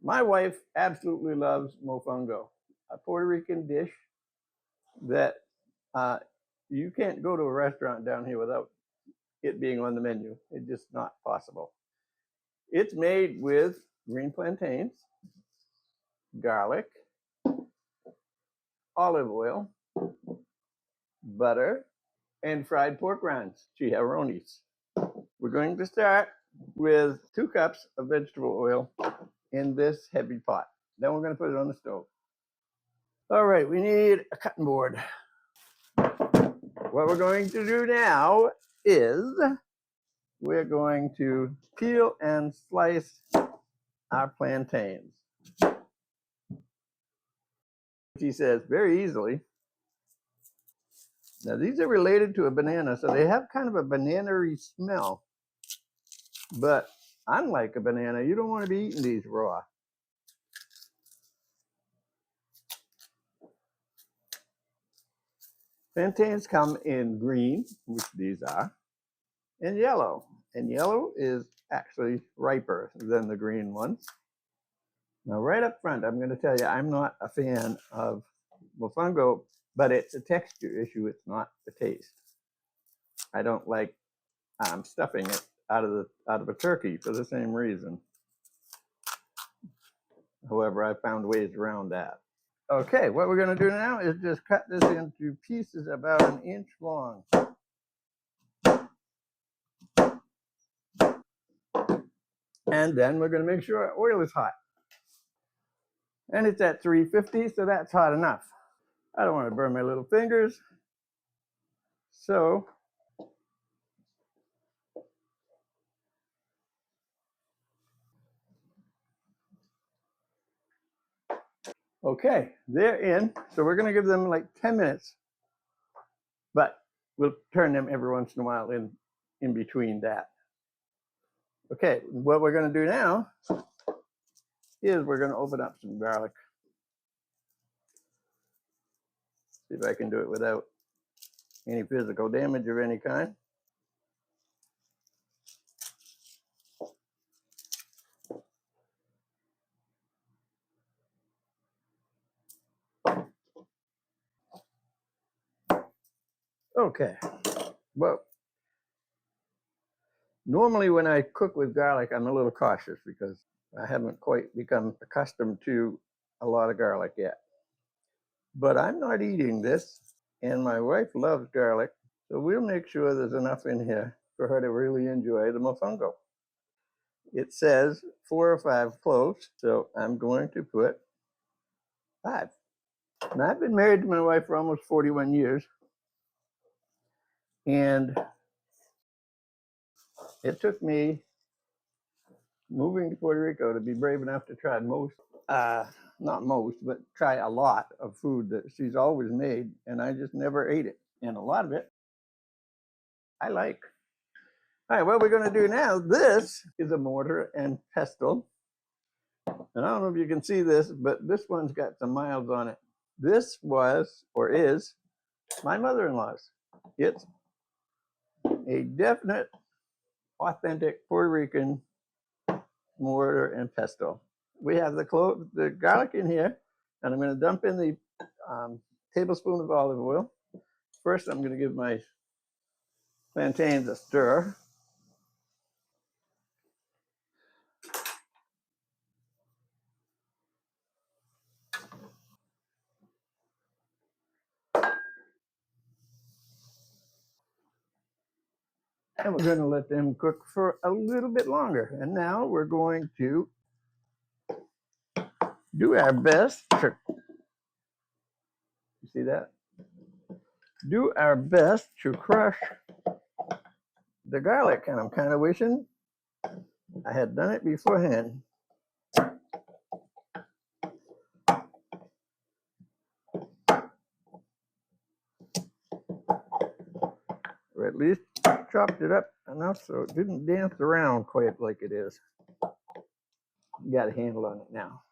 My wife absolutely loves mofongo, a Puerto Rican dish that you can't go to a restaurant down here without it being on the menu. It's just not possible. It's made with green plantains, garlic, olive oil, butter, and fried pork rinds, chiharrones. We're going to start with 2 cups of vegetable oil in this heavy pot. Then we're going to put it on the stove. All right, we need a cutting board. What we're going to do now is we're going to peel and slice our plantains. He says very easily. Now these are related to a banana, so they have kind of a banana-y smell. But unlike a banana, you don't want to be eating these raw. Plantains come in green, which these are, and yellow. And yellow is actually riper than the green ones. Now, right up front, I'm going to tell you, I'm not a fan of mofongo, but it's a texture issue. It's not the taste. I don't like stuffing it out of a turkey for the same reason. However, I found ways around that. Okay, what we're going to do now is just cut this into pieces about 1 inch long. And then we're going to make sure our oil is hot. And it's at 350, so that's hot enough. I don't want to burn my little fingers. So okay, they're in. So we're going to give them like 10 minutes. But we'll turn them every once in a while in between that. Okay, what we're going to do now is we're going to open up some garlic. See if I can do it without any physical damage of any kind. Okay, well, normally when I cook with garlic, I'm a little cautious because I haven't quite become accustomed to a lot of garlic yet. But I'm not eating this, and my wife loves garlic, so we'll make sure there's enough in here for her to really enjoy the mofongo. It says 4 or 5 cloves, so I'm going to put 5. Now, I've been married to my wife for almost 41 years, and it took me moving to Puerto Rico to be brave enough to try not most, but try a lot of food that she's always made, and I just never ate it. And a lot of it I like. All right, what we're going to do now, this is a mortar and pestle. And I don't know if you can see this, but this one's got some miles on it. This was, or is, my mother-in-law's. It's a definite, authentic Puerto Rican mortar and pestle. We have the garlic in here, and I'm going to dump in the tablespoon of olive oil. First, I'm going to give my plantains a stir. And we're going to let them cook for a little bit longer. And now we're going to do our best to, you see that? Do our best to crush the garlic. And I'm kind of wishing I had done it beforehand. Or at least chopped it up enough so it didn't dance around quite like it is. Got a handle on it now.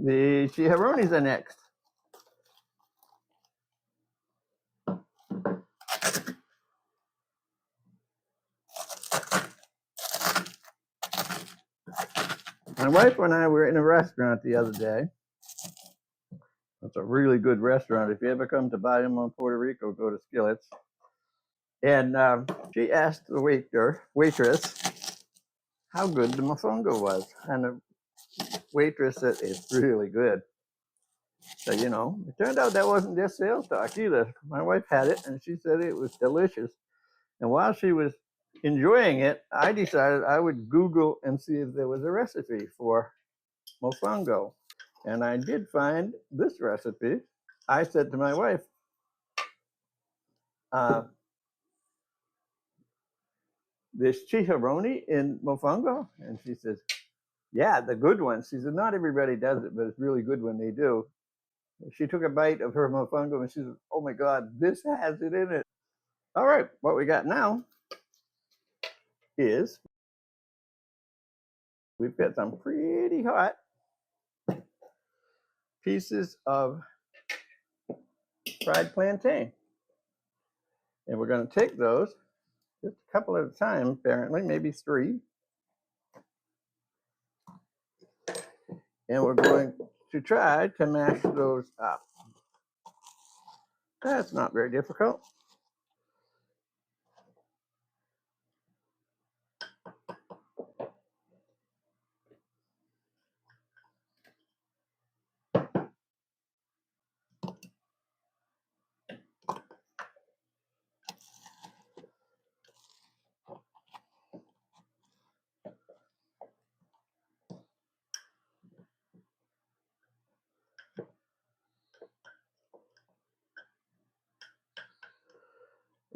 The Chiharrones are next. My wife and I were in a restaurant the other day. It's a really good restaurant. If you ever come to Bayamon, Puerto Rico, go to Skillet's. And she asked the waitress, how good the Mofongo was. And the waitress said, it's really good. So, you know, it turned out that wasn't just sales talk either. My wife had it, and she said it was delicious. And while she was enjoying it, I decided I would Google and see if there was a recipe for Mofongo. And I did find this recipe. I said to my wife, this Chiharrone in Mofongo? And she says, yeah, the good one. She said, not everybody does it, but it's really good when they do. She took a bite of her Mofongo and she said, oh my God, this has it in it. All right, what we got now is we've got some pretty hot pieces of fried plantain. And we're going to take those just a couple at a time, apparently, maybe 3. And we're going to try to mash those up. That's not very difficult.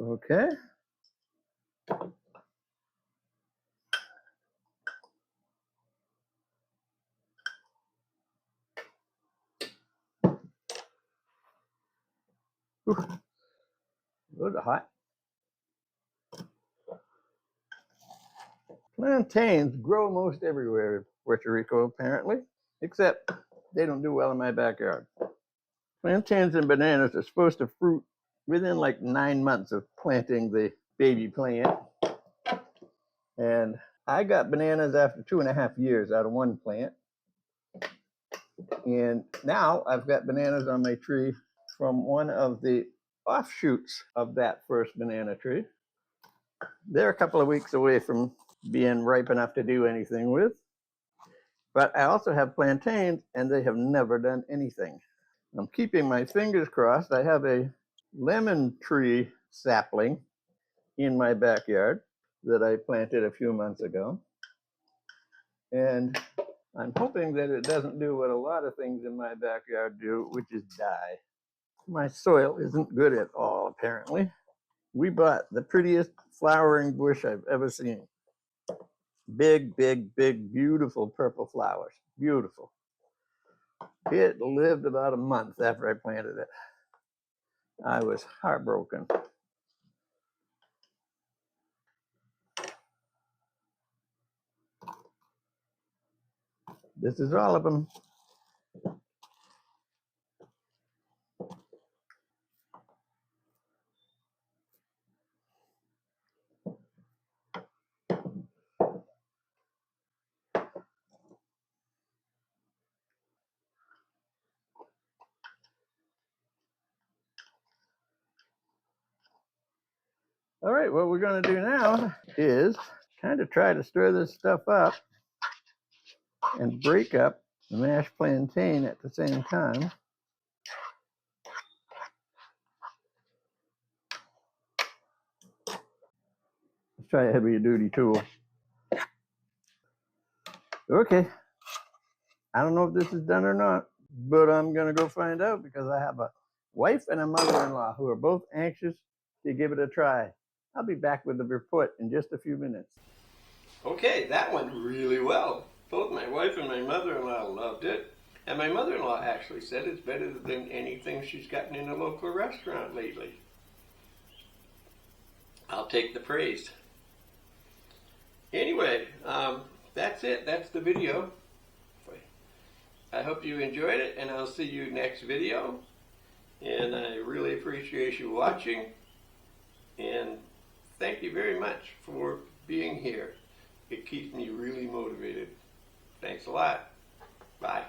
Okay. Ooh, those are hot. Plantains grow most everywhere in Puerto Rico, apparently, except they don't do well in my backyard. Plantains and bananas are supposed to fruit within like 9 months of planting the baby plant. And I got bananas after 2.5 years out of one plant. And now I've got bananas on my tree from one of the offshoots of that first banana tree. They're a couple of weeks away from being ripe enough to do anything with. But I also have plantains, and they have never done anything. I'm keeping my fingers crossed. I have a lemon tree sapling in my backyard that I planted a few months ago. And I'm hoping that it doesn't do what a lot of things in my backyard do, which is die. My soil isn't good at all, apparently. We bought the prettiest flowering bush I've ever seen. Big, big, big, beautiful purple flowers. Beautiful. It lived about a month after I planted it. I was heartbroken. This is all of them. All right, what we're going to do now is kind of try to stir this stuff up and break up the mashed plantain at the same time. Let's try a heavier duty tool. Okay. I don't know if this is done or not, but I'm going to go find out because I have a wife and a mother-in-law who are both anxious to give it a try. I'll be back with the report in just a few minutes. Okay, that went really well. Both my wife and my mother-in-law loved it. And my mother-in-law actually said it's better than anything she's gotten in a local restaurant lately. I'll take the praise. Anyway, that's it. That's the video. I hope hope you enjoyed it, and I'll see you next video. And I really appreciate you watching. And thank you very much for being here. It keeps me really motivated. Thanks a lot. Bye.